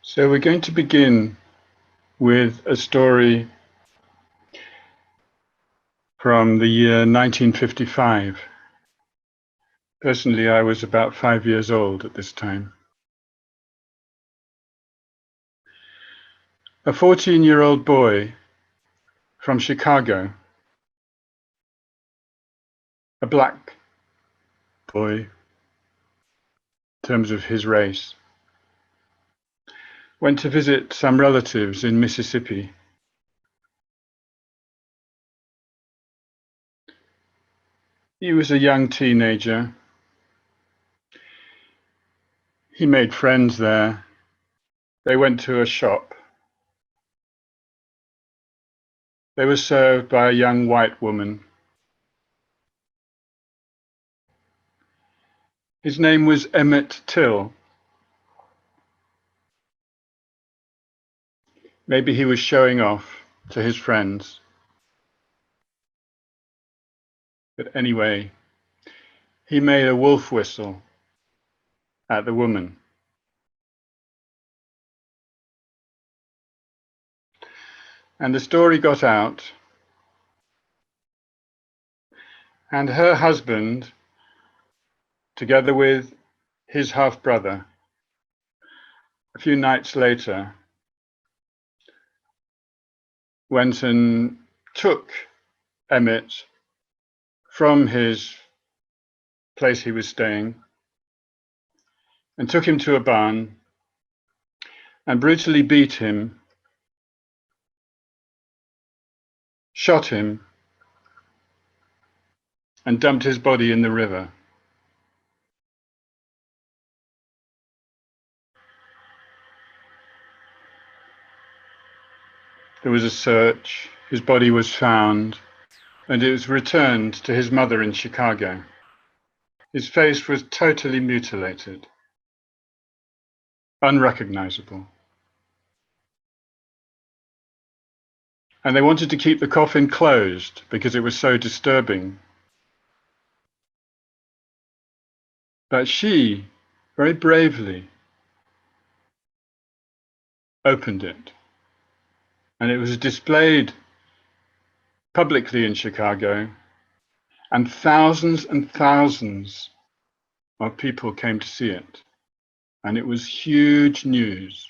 So we're going to begin with a story from the year 1955. Personally, I was about 5 years old at this time. A 14-year-old boy from Chicago, a black boy in terms of his race, went to visit some relatives in Mississippi. He was a young teenager. He made friends there. They went to a shop. They were served by a young white woman. His name was Emmett Till. Maybe he was showing off to his friends. But anyway, he made a wolf whistle at the woman. And the story got out, and her husband, together with his half-brother, a few nights later, went and took Emmett from his place he was staying and took him to a barn and brutally beat him, shot him, and dumped his body in the river. There was a search, his body was found, and it was returned to his mother in Chicago. His face was totally mutilated, unrecognizable. And they wanted to keep the coffin closed because it was so disturbing. But she, very bravely, opened it. And it was displayed publicly in Chicago, and thousands of people came to see it. And it was huge news.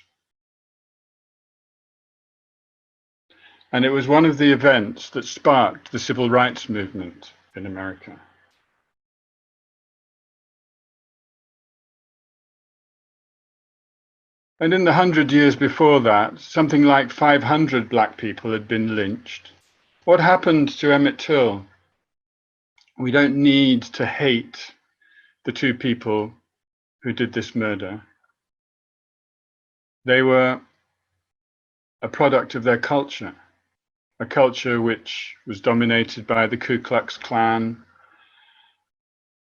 And it was one of the events that sparked the civil rights movement in America. And in the 100 years before that, something like 500 black people had been lynched. What happened to Emmett Till? We don't need to hate the two people who did this murder. They were a product of their culture, a culture which was dominated by the Ku Klux Klan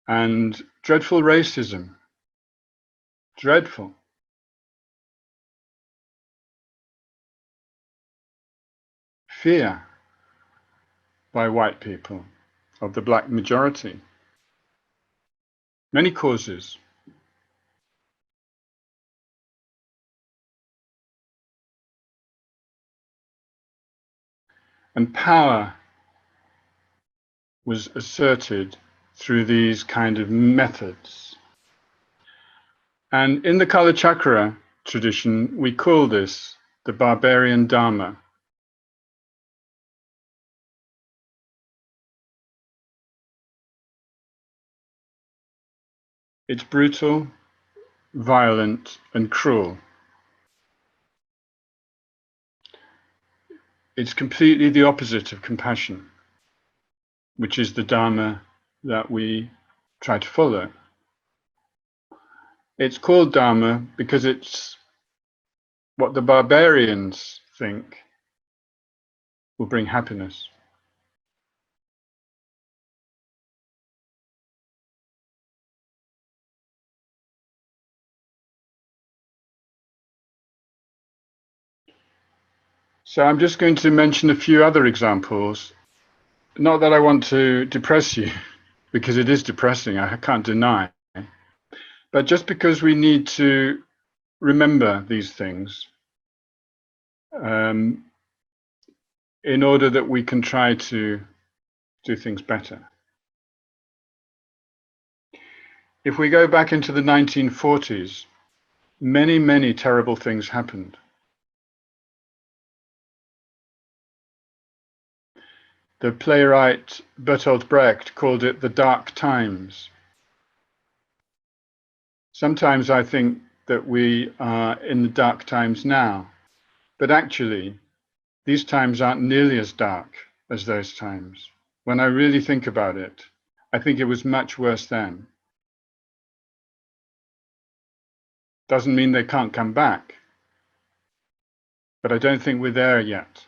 and dreadful racism. Dreadful. Fear by white people of the black majority. Many causes. And power was asserted through these kind of methods. And in the Kalachakra tradition, we call this the barbarian Dharma. It's brutal, violent, and cruel. It's completely the opposite of compassion, which is the Dharma that we try to follow. It's called Dharma because it's what the barbarians think will bring happiness. So I'm just going to mention a few other examples. Not that I want to depress you, because it is depressing, I can't deny. But just because we need to remember these things in order that we can try to do things better. If we go back into the 1940s, many, many terrible things happened. The playwright Bertolt Brecht called it the dark times. Sometimes I think that we are in the dark times now, but actually, these times aren't nearly as dark as those times. When I really think about it, I think it was much worse then. Doesn't mean they can't come back, but I don't think we're there yet,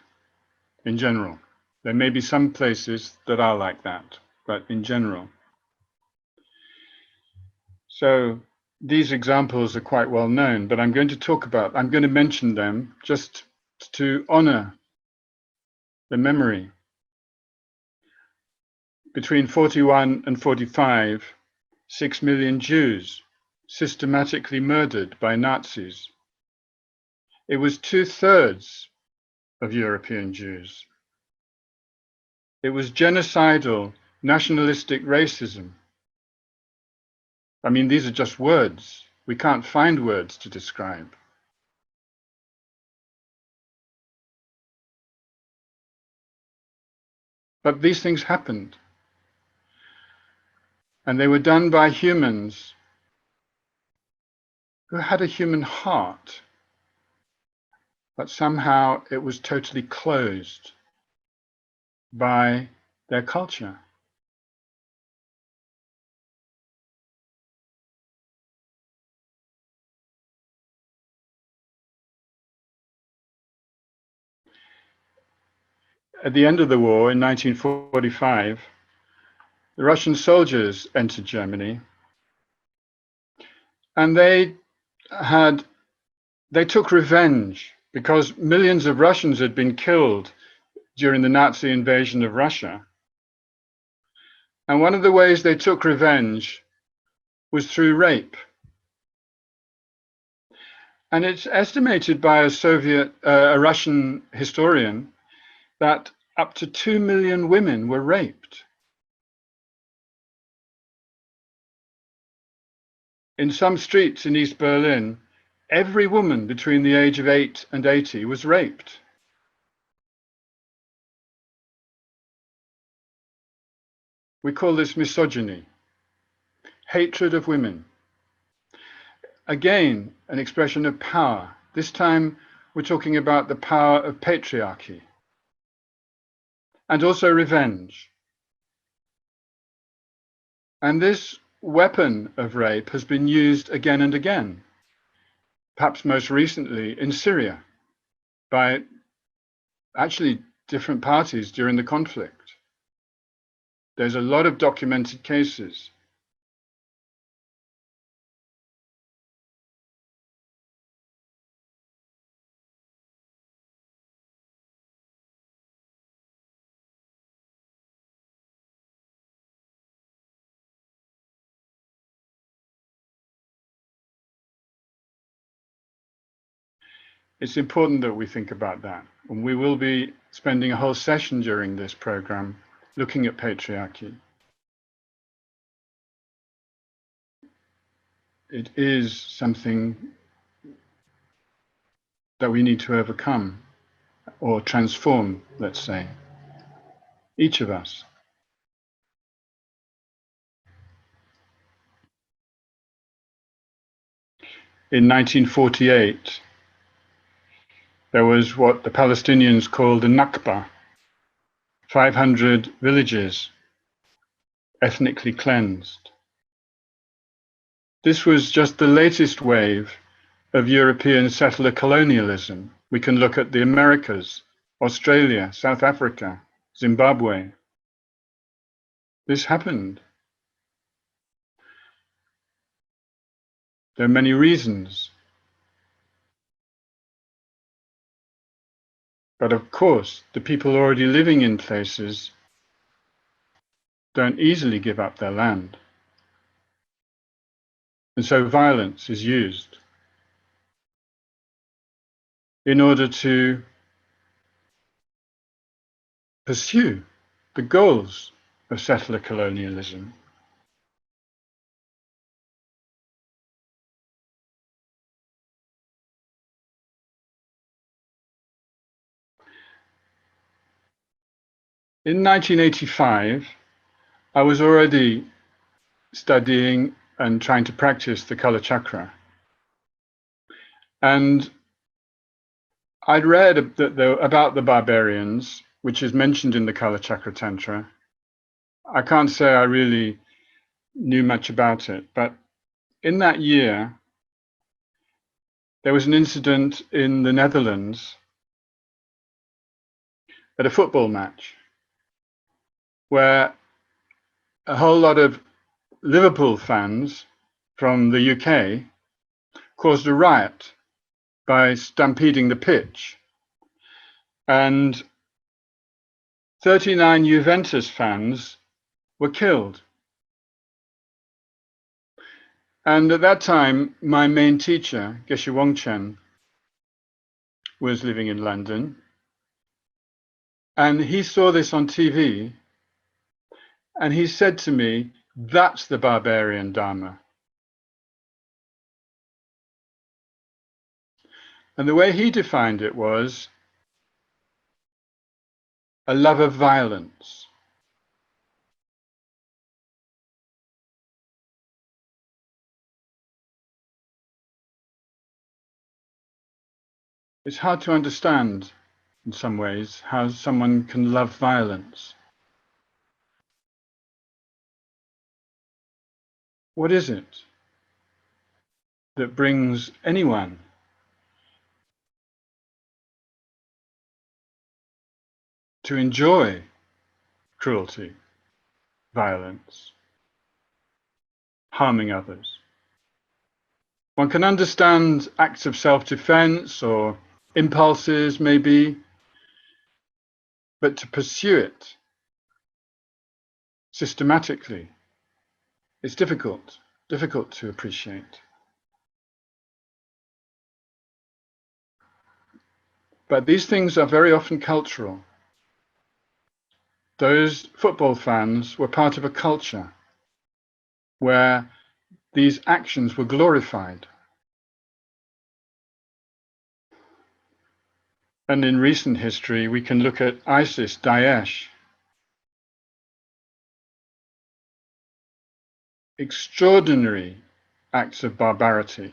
in general. There may be some places that are like that, but in general. So these examples are quite well known, but I'm going to mention them just to honor the memory. Between 41 and 45, 6 million Jews systematically murdered by Nazis. It was 2/3 of European Jews. It was genocidal, nationalistic racism. I mean, these are just words. We can't find words to describe. But these things happened. And they were done by humans who had a human heart, but somehow it was totally closed by their culture. At the end of the war in 1945, the Russian soldiers entered Germany, and they took revenge because millions of Russians had been killed during the Nazi invasion of Russia. And one of the ways they took revenge was through rape. And it's estimated by a Russian historian that up to 2 million women were raped. In some streets in East Berlin, every woman between the age of 8 and 80 was raped. We call this misogyny, hatred of women. Again, an expression of power. This time, we're talking about the power of patriarchy and also revenge. And this weapon of rape has been used again and again, perhaps most recently in Syria by actually different parties during the conflict. There's a lot of documented cases. It's important that we think about that. And we will be spending a whole session during this program looking at patriarchy. It is something that we need to overcome or transform, let's say, each of us. In 1948, there was what the Palestinians called a Nakba, 500 villages ethnically cleansed. This was just the latest wave of European settler colonialism. We can look at the Americas, Australia, South Africa, Zimbabwe. This happened. There are many reasons. But of course, the people already living in places don't easily give up their land. And so violence is used. in order to pursue the goals of settler colonialism. In 1985, I was already studying and trying to practice the Kalachakra. And I'd read about the barbarians, which is mentioned in the Kalachakra Tantra. I can't say I really knew much about it, but in that year, there was an incident in the Netherlands at a football match where a whole lot of Liverpool fans from the UK caused a riot by stampeding the pitch. And 39 Juventus fans were killed. And at that time, my main teacher, Geshe Wangchen, was living in London. And he saw this on TV. And he said to me, "That's the barbarian Dharma." And the way he defined it was a love of violence. It's hard to understand in some ways how someone can love violence. What is it that brings anyone to enjoy cruelty, violence, harming others? One can understand acts of self-defense or impulses maybe, but to pursue it systematically, it's difficult to appreciate. But these things are very often cultural. Those football fans were part of a culture where these actions were glorified. And in recent history, we can look at ISIS, Daesh. Extraordinary acts of barbarity,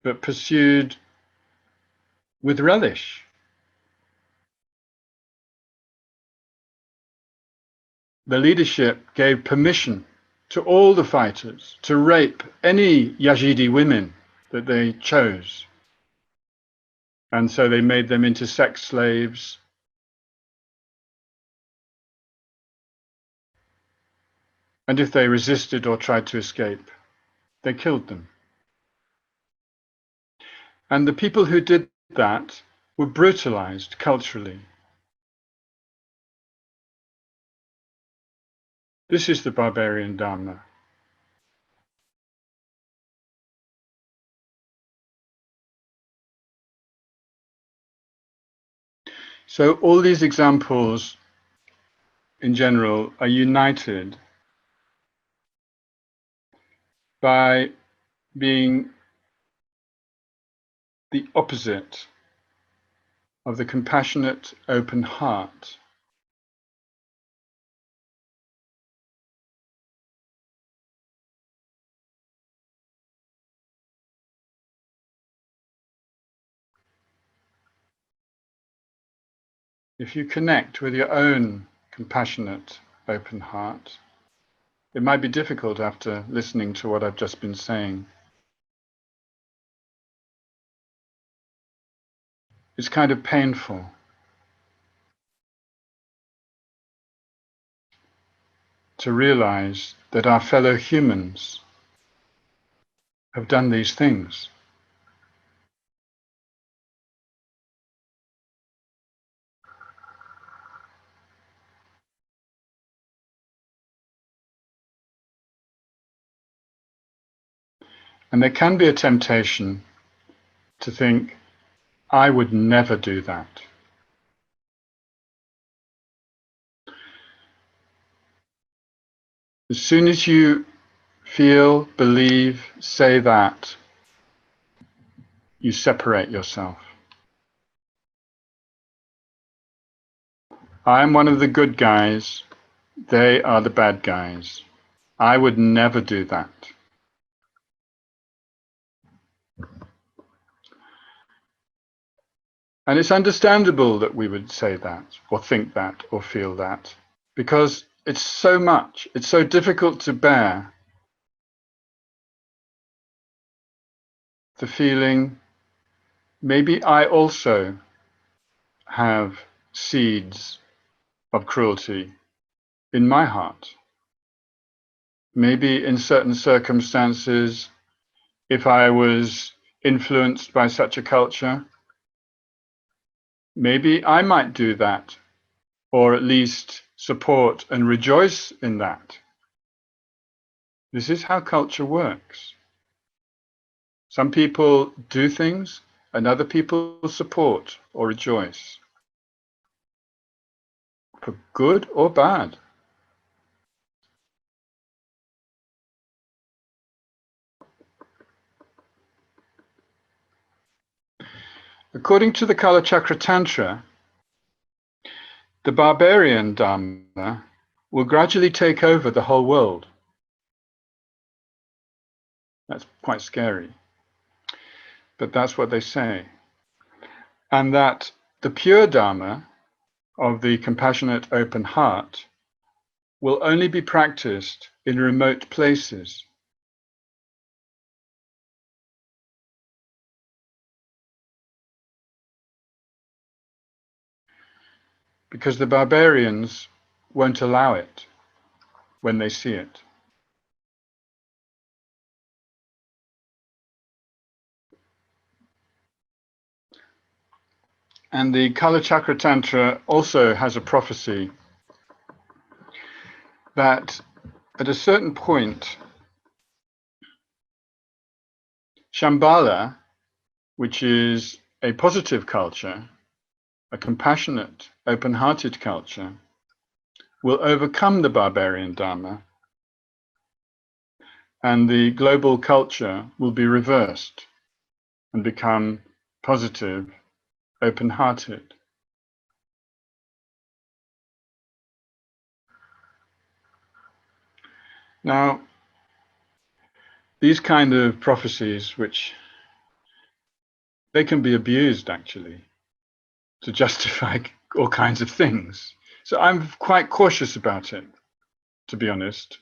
but pursued with relish. The leadership gave permission to all the fighters to rape any Yazidi women that they chose. And so they made them into sex slaves. And if they resisted or tried to escape, they killed them. And the people who did that were brutalized culturally. This is the barbarian Dharma. So all these examples in general are united by being the opposite of the compassionate, open heart. If you connect with your own compassionate, open heart, it might be difficult after listening to what I've just been saying. It's kind of painful to realize that our fellow humans have done these things. And there can be a temptation to think, I would never do that. As soon as you feel, believe, say that, you separate yourself. I am one of the good guys. They are the bad guys. I would never do that. And it's understandable that we would say that, or think that, or feel that, because it's so much, it's so difficult to bear the feeling, maybe I also have seeds of cruelty in my heart. Maybe in certain circumstances, if I was influenced by such a culture, maybe I might do that, or at least support and rejoice in that. This is how culture works. Some people do things and other people support or rejoice, for good or bad. According to the Kalachakra Tantra, the barbarian Dharma will gradually take over the whole world. That's quite scary, but that's what they say. And that the pure Dharma of the compassionate open heart will only be practiced in remote places. Because the barbarians won't allow it when they see it. And the Kalachakra Tantra also has a prophecy that at a certain point, Shambhala, which is a positive culture, a compassionate, open-hearted culture, will overcome the barbarian Dharma, and the global culture will be reversed and become positive, open-hearted. Now, these kind of prophecies, which they can be abused actually to justify all kinds of things. So I'm quite cautious about it, to be honest.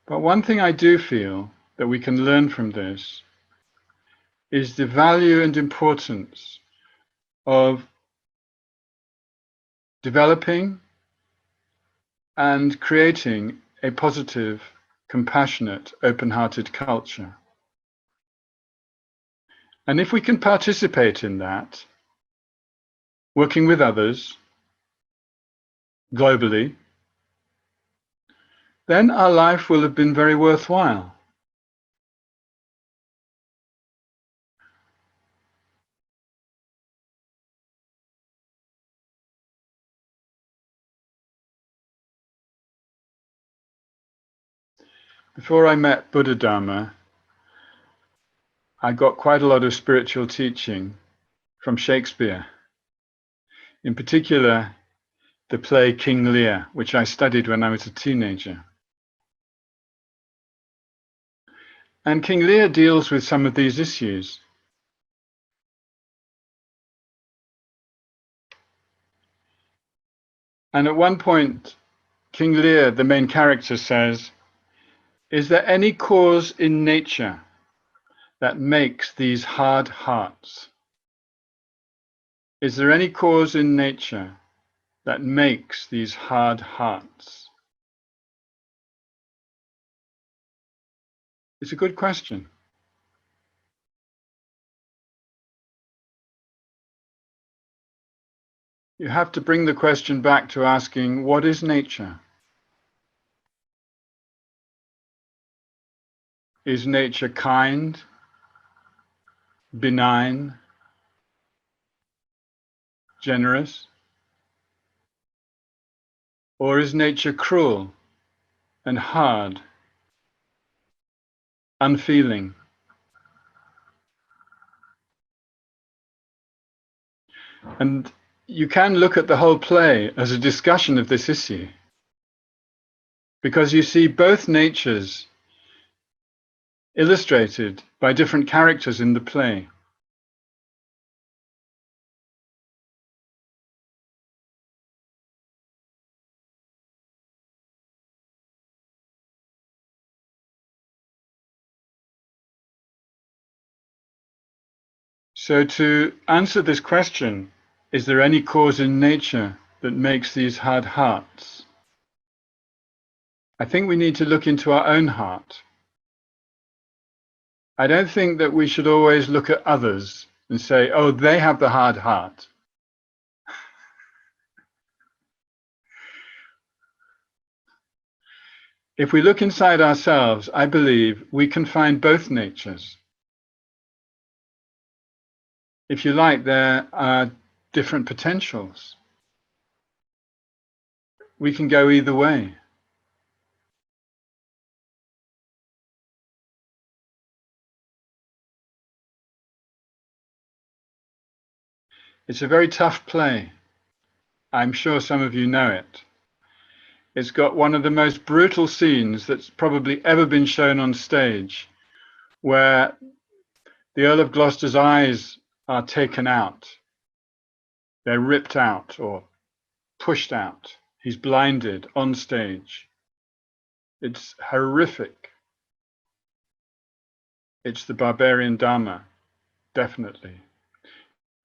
But one thing I do feel that we can learn from this is the value and importance of developing and creating a positive, compassionate, open-hearted culture. And if we can participate in that, working with others globally, then our life will have been very worthwhile. Before I met Buddha Dharma, I got quite a lot of spiritual teaching from Shakespeare. In particular, the play King Lear, which I studied when I was a teenager. And King Lear deals with some of these issues. And at one point, King Lear, the main character, says, "Is there any cause in nature that makes these hard hearts? Is there any cause in nature that makes these hard hearts?" It's a good question. You have to bring the question back to asking, what is nature? Is nature kind, benign, generous? Or is nature cruel and hard, unfeeling? And you can look at the whole play as a discussion of this issue, because you see both natures illustrated by different characters in the play. So to answer this question, is there any cause in nature that makes these hard hearts? I think we need to look into our own heart. I don't think that we should always look at others and say, oh, they have the hard heart. If we look inside ourselves, I believe we can find both natures. If you like, there are different potentials. We can go either way. It's a very tough play. I'm sure some of you know it. It's got one of the most brutal scenes that's probably ever been shown on stage, where the Earl of Gloucester's eyes are taken out. They're ripped out or pushed out. He's blinded on stage. It's horrific. It's the barbarian Dharma, definitely.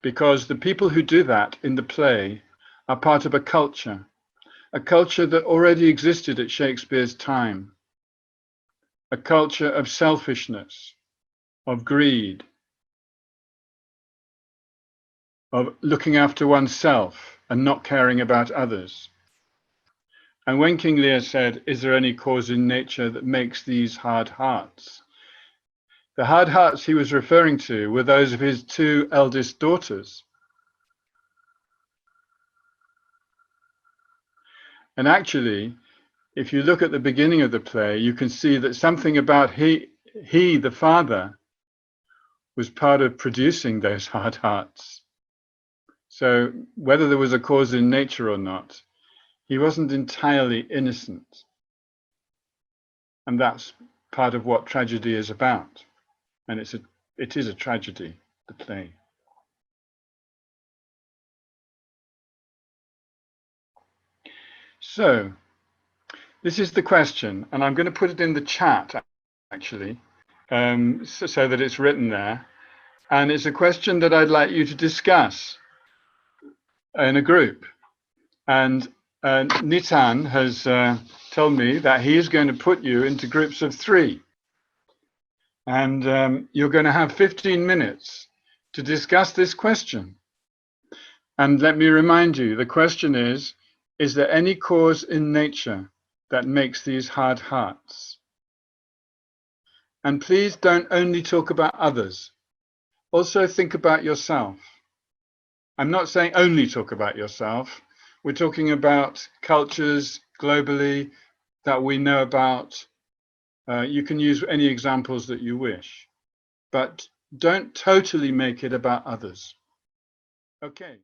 Because the people who do that in the play are part of a culture that already existed at Shakespeare's time, a culture of selfishness, of greed, of looking after oneself and not caring about others. And when King Lear said, is there any cause in nature that makes these hard hearts? The hard hearts he was referring to were those of his two eldest daughters. And actually, if you look at the beginning of the play, you can see that something about he, the father, was part of producing those hard hearts. So whether there was a cause in nature or not, he wasn't entirely innocent. And that's part of what tragedy is about. And it is a tragedy, the play. So this is the question, and I'm going to put it in the chat, actually, so that it's written there. And it's a question that I'd like you to discuss in a group. And Nitan has told me that he is going to put you into groups of 3. And you're going to have 15 minutes to discuss this question. And let me remind you, the question is there any cause in nature that makes these hard hearts? And please don't only talk about others. Also think about yourself. I'm not saying only talk about yourself. We're talking about cultures globally that we know about. You can use any examples that you wish, but don't totally make it about others. Okay.